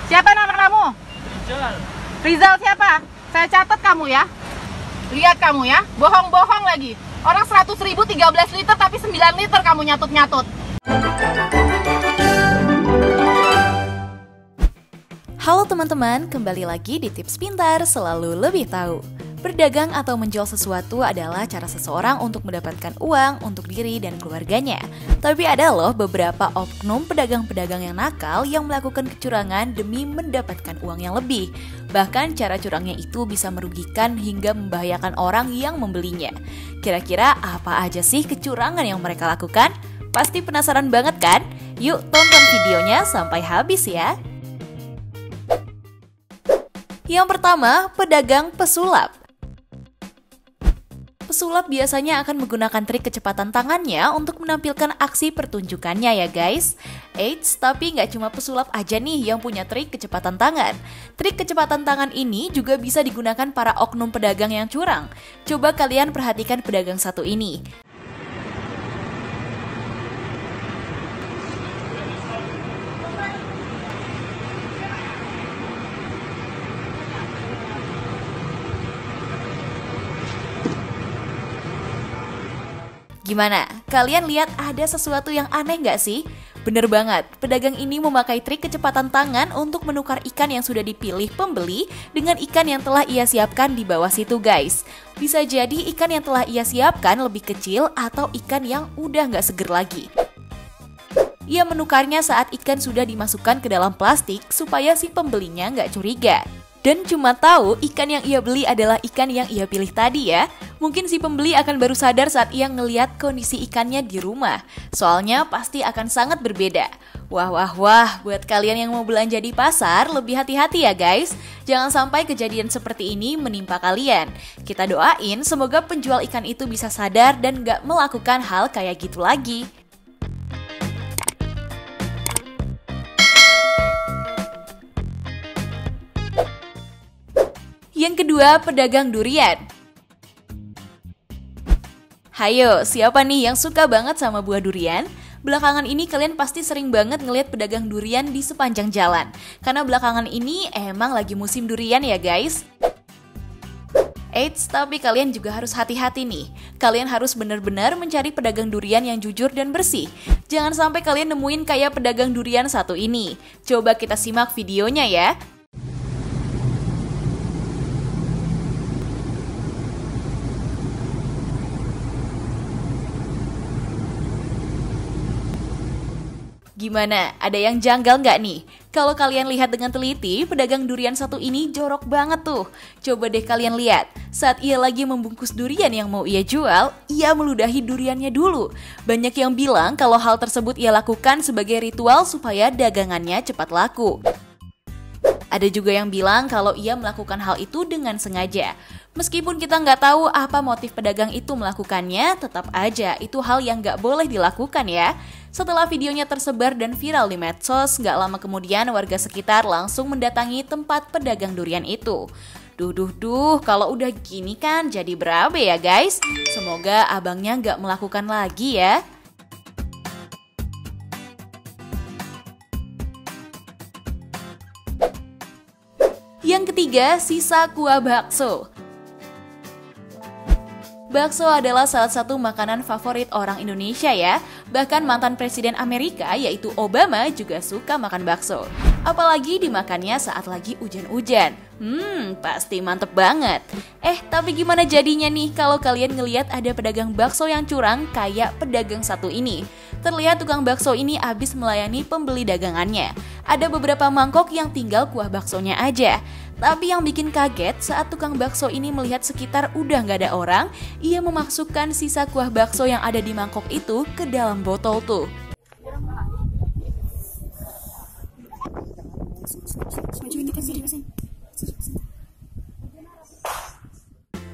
Siapa nama kamu? Rizal. Rizal siapa? Saya catat kamu ya. Lihat kamu ya, bohong-bohong lagi. Orang 100.000 13 liter tapi 9 liter kamu nyatut-nyatut. Halo teman-teman, kembali lagi di Tips Pintar Selalu Lebih Tahu. Berdagang atau menjual sesuatu adalah cara seseorang untuk mendapatkan uang untuk diri dan keluarganya. Tapi ada loh beberapa oknum pedagang-pedagang yang nakal yang melakukan kecurangan demi mendapatkan uang yang lebih. Bahkan cara curangnya itu bisa merugikan hingga membahayakan orang yang membelinya. Kira-kira apa aja sih kecurangan yang mereka lakukan? Pasti penasaran banget kan? Yuk tonton videonya sampai habis ya. Yang pertama, pedagang pesulap. Pesulap biasanya akan menggunakan trik kecepatan tangannya untuk menampilkan aksi pertunjukannya ya guys. Eits, tapi nggak cuma pesulap aja nih yang punya trik kecepatan tangan. Trik kecepatan tangan ini juga bisa digunakan para oknum pedagang yang curang. Coba kalian perhatikan pedagang satu ini. Gimana? Kalian lihat ada sesuatu yang aneh nggak sih? Bener banget, pedagang ini memakai trik kecepatan tangan untuk menukar ikan yang sudah dipilih pembeli dengan ikan yang telah ia siapkan di bawah situ guys. Bisa jadi ikan yang telah ia siapkan lebih kecil atau ikan yang udah nggak seger lagi. Ia menukarnya saat ikan sudah dimasukkan ke dalam plastik supaya si pembelinya nggak curiga. Dan cuma tahu ikan yang ia beli adalah ikan yang ia pilih tadi ya. Mungkin si pembeli akan baru sadar saat ia ngeliat kondisi ikannya di rumah. Soalnya pasti akan sangat berbeda. Wah, buat kalian yang mau belanja di pasar, lebih hati-hati ya guys. Jangan sampai kejadian seperti ini menimpa kalian. Kita doain semoga penjual ikan itu bisa sadar dan gak melakukan hal kayak gitu lagi. Yang kedua, pedagang durian. Hayo, siapa nih yang suka banget sama buah durian? Belakangan ini kalian pasti sering banget ngelihat pedagang durian di sepanjang jalan. Karena belakangan ini emang lagi musim durian ya guys. Eits, tapi kalian juga harus hati-hati nih. Kalian harus benar-benar mencari pedagang durian yang jujur dan bersih. Jangan sampai kalian nemuin kayak pedagang durian satu ini. Coba kita simak videonya ya. Gimana? Ada yang janggal nggak nih? Kalau kalian lihat dengan teliti, pedagang durian satu ini jorok banget tuh. Coba deh kalian lihat, saat ia lagi membungkus durian yang mau ia jual, ia meludahi duriannya dulu. Banyak yang bilang kalau hal tersebut ia lakukan sebagai ritual supaya dagangannya cepat laku. Ada juga yang bilang kalau ia melakukan hal itu dengan sengaja. Meskipun kita nggak tahu apa motif pedagang itu melakukannya, tetap aja itu hal yang nggak boleh dilakukan ya. Setelah videonya tersebar dan viral di medsos, nggak lama kemudian warga sekitar langsung mendatangi tempat pedagang durian itu. Duh, kalau udah gini kan jadi berabe ya guys. Semoga abangnya nggak melakukan lagi ya. Yang ketiga, sisa kuah bakso. Bakso adalah salah satu makanan favorit orang Indonesia ya. Bahkan mantan Presiden Amerika yaitu Obama juga suka makan bakso. Apalagi dimakannya saat lagi hujan-hujan. Pasti mantep banget. Tapi gimana jadinya nih kalau kalian ngelihat ada pedagang bakso yang curang kayak pedagang satu ini? Terlihat tukang bakso ini habis melayani pembeli dagangannya. Ada beberapa mangkok yang tinggal kuah baksonya aja. Tapi yang bikin kaget saat tukang bakso ini melihat sekitar udah gak ada orang, ia memasukkan sisa kuah bakso yang ada di mangkok itu ke dalam botol tuh.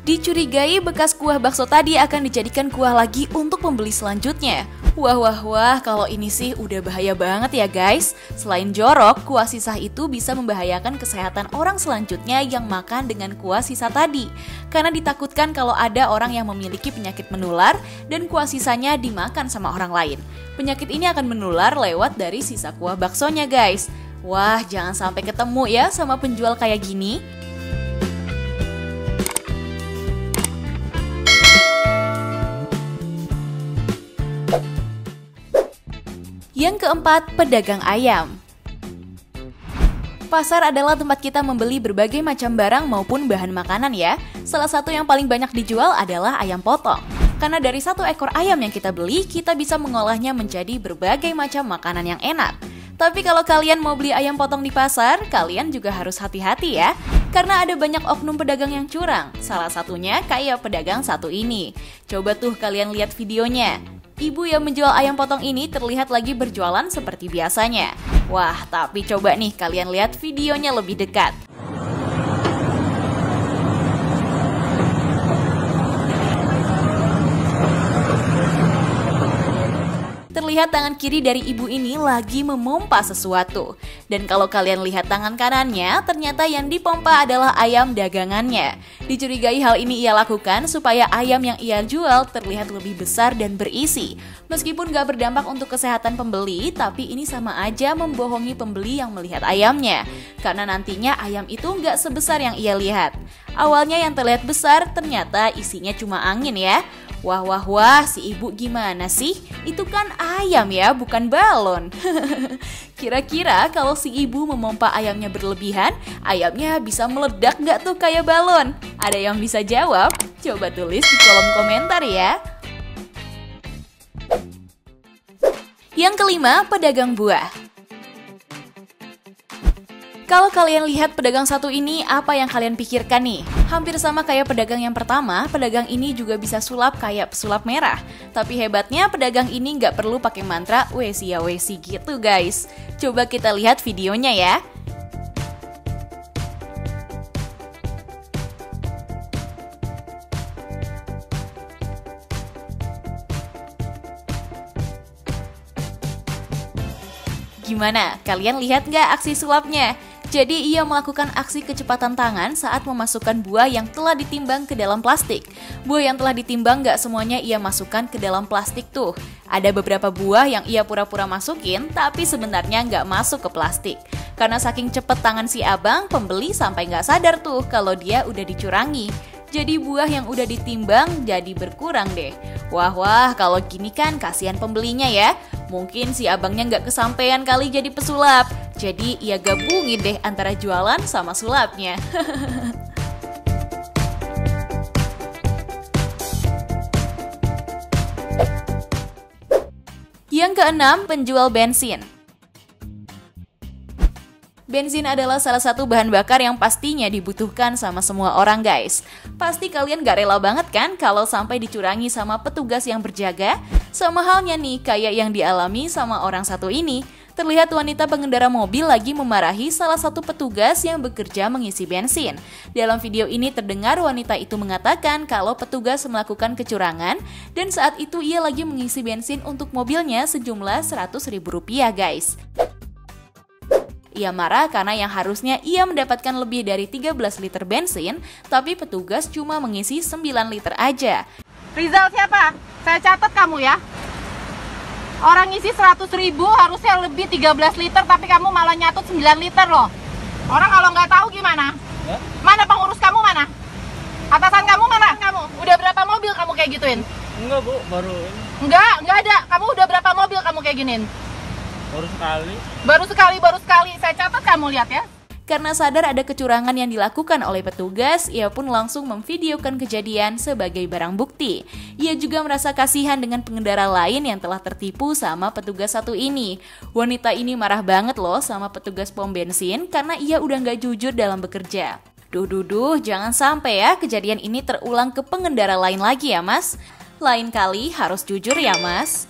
Dicurigai bekas kuah bakso tadi akan dijadikan kuah lagi untuk pembeli selanjutnya. Wah, kalau ini sih udah bahaya banget ya guys. Selain jorok, kuah sisa itu bisa membahayakan kesehatan orang selanjutnya yang makan dengan kuah sisa tadi. Karena ditakutkan kalau ada orang yang memiliki penyakit menular dan kuah sisanya dimakan sama orang lain. Penyakit ini akan menular lewat dari sisa kuah baksonya guys. Wah, jangan sampai ketemu ya sama penjual kayak gini. Yang keempat, pedagang ayam. Pasar adalah tempat kita membeli berbagai macam barang maupun bahan makanan ya. Salah satu yang paling banyak dijual adalah ayam potong. Karena dari satu ekor ayam yang kita beli, kita bisa mengolahnya menjadi berbagai macam makanan yang enak. Tapi kalau kalian mau beli ayam potong di pasar, kalian juga harus hati-hati ya. Karena ada banyak oknum pedagang yang curang. Salah satunya kayak pedagang satu ini. Coba tuh kalian lihat videonya. Ibu yang menjual ayam potong ini terlihat lagi berjualan seperti biasanya. Wah, tapi coba nih kalian lihat videonya lebih dekat. Terlihat tangan kiri dari ibu ini lagi memompa sesuatu. Dan kalau kalian lihat tangan kanannya, ternyata yang dipompa adalah ayam dagangannya. Dicurigai hal ini ia lakukan supaya ayam yang ia jual terlihat lebih besar dan berisi. Meskipun gak berdampak untuk kesehatan pembeli, tapi ini sama aja membohongi pembeli yang melihat ayamnya. Karena nantinya ayam itu gak sebesar yang ia lihat. Awalnya yang terlihat besar, ternyata isinya cuma angin ya. Wah, si ibu gimana sih? Itu kan ayam ya, bukan balon. Kira-kira kalau si ibu memompa ayamnya berlebihan, ayamnya bisa meledak nggak tuh kayak balon? Ada yang bisa jawab? Coba tulis di kolom komentar ya. Yang kelima, pedagang buah. Kalau kalian lihat pedagang satu ini, apa yang kalian pikirkan nih? Hampir sama kayak pedagang yang pertama, pedagang ini juga bisa sulap kayak pesulap merah. Tapi hebatnya pedagang ini nggak perlu pakai mantra wesi ya wesi gitu guys. Coba kita lihat videonya ya. Gimana? Kalian lihat nggak aksi sulapnya? Jadi ia melakukan aksi kecepatan tangan saat memasukkan buah yang telah ditimbang ke dalam plastik. Buah yang telah ditimbang gak semuanya ia masukkan ke dalam plastik tuh. Ada beberapa buah yang ia pura-pura masukin tapi sebenarnya gak masuk ke plastik. Karena saking cepet tangan si abang, pembeli sampai gak sadar tuh kalau dia udah dicurangi. Jadi buah yang udah ditimbang jadi berkurang deh. Wah, kalau gini kan kasihan pembelinya ya. Mungkin si abangnya nggak kesampean kali jadi pesulap. Jadi ia gabungin deh antara jualan sama sulapnya. Yang keenam, penjual bensin. Bensin adalah salah satu bahan bakar yang pastinya dibutuhkan sama semua orang guys. Pasti kalian gak rela banget kan kalau sampai dicurangi sama petugas yang berjaga? Sama halnya nih kayak yang dialami sama orang satu ini. Terlihat wanita pengendara mobil lagi memarahi salah satu petugas yang bekerja mengisi bensin. Dalam video ini terdengar wanita itu mengatakan kalau petugas melakukan kecurangan dan saat itu ia lagi mengisi bensin untuk mobilnya sejumlah Rp100.000 guys. Ia marah karena yang harusnya ia mendapatkan lebih dari 13 liter bensin, tapi petugas cuma mengisi 9 liter aja. Rizal siapa? Saya catat kamu ya. Orang isi 100.000 harusnya lebih 13 liter, tapi kamu malah nyatut 9 liter loh. Orang kalau nggak tahu gimana? Ya? Mana pengurus kamu mana? Atasan kamu mana? Kamu udah berapa mobil kamu kayak gituin? Enggak bu, baru ini. Enggak ada. Kamu udah berapa mobil kamu kayak giniin? Baru sekali. Saya catat kamu lihat ya. Karena sadar ada kecurangan yang dilakukan oleh petugas, ia pun langsung memvideokan kejadian sebagai barang bukti. Ia juga merasa kasihan dengan pengendara lain yang telah tertipu sama petugas satu ini. Wanita ini marah banget loh sama petugas pom bensin karena ia udah nggak jujur dalam bekerja. Duh, jangan sampai ya kejadian ini terulang ke pengendara lain lagi ya mas. Lain kali harus jujur ya mas.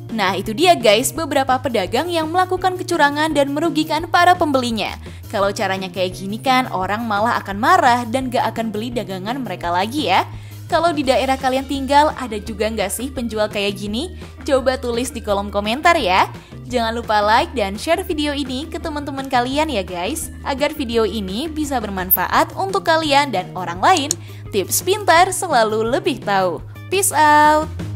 Nah itu dia guys beberapa pedagang yang melakukan kecurangan dan merugikan para pembelinya. Kalau caranya kayak gini kan orang malah akan marah dan gak akan beli dagangan mereka lagi ya. Kalau di daerah kalian tinggal ada juga gak sih penjual kayak gini? Coba tulis di kolom komentar ya. Jangan lupa like dan share video ini ke teman-teman kalian ya guys, agar video ini bisa bermanfaat untuk kalian dan orang lain. Tips pintar selalu lebih tahu. Peace out!